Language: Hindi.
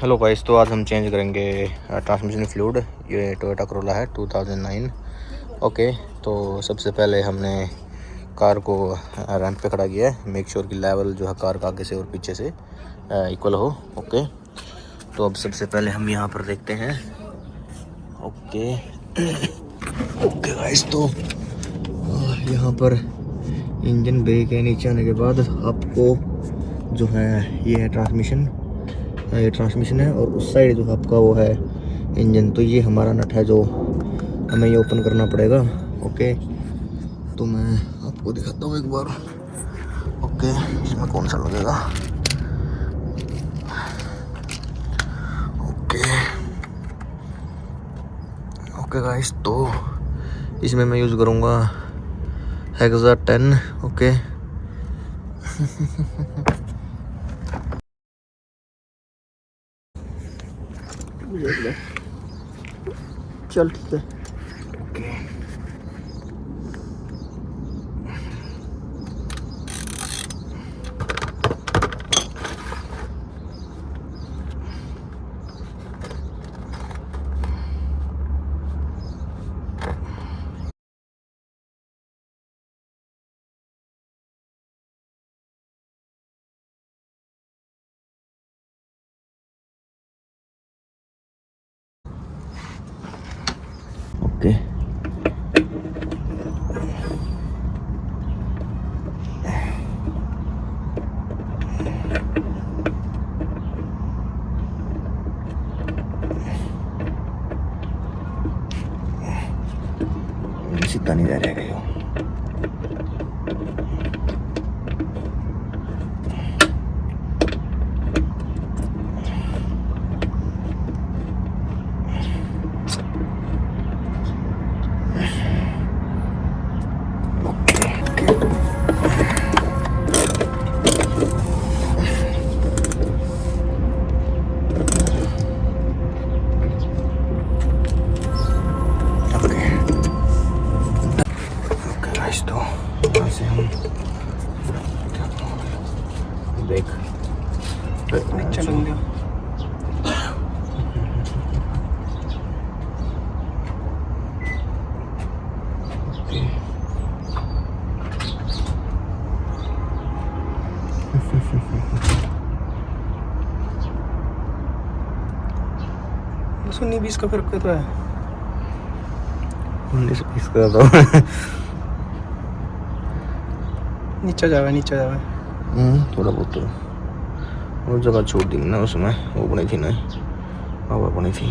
हेलो गाइस, तो आज हम चेंज करेंगे ट्रांसमिशन फ्लूइड। ये टोयोटा करोला है 2009। ओके, तो सबसे पहले हमने कार को रैंप पे खड़ा किया है। मेक श्योर कि लेवल जो है कार का आगे से और पीछे से इक्वल हो। ओके, तो अब सबसे पहले हम यहाँ पर देखते हैं। ओके ओके गाइस, तो यहाँ पर इंजन ब्रेक है। नीचे आने के बाद आपको जो है ये है ट्रांसमिशन, ये ट्रांसमिशन है और उस साइड जो आपका वो है इंजन। तो ये हमारा नट है जो हमें ये ओपन करना पड़ेगा। ओके, तो मैं आपको दिखाता हूँ एक बार। ओके, इसमें कौन सा लगेगा। ओके ओके गाइस, तो इसमें मैं यूज़ करूँगा हेक्सा 10। ओके चल ठीक है। ओके सीधा नहीं जा रहेगा ये। तो यहाँ से हम ब्रेक नीचे बन गया। बस 19-20 का फर्क तो है। 19-20 का तो नीचे जावे थोड़ा बहुत। और जगह छोड़ दी ना उसमें, वो बनी थी ना, हवा बनी थी।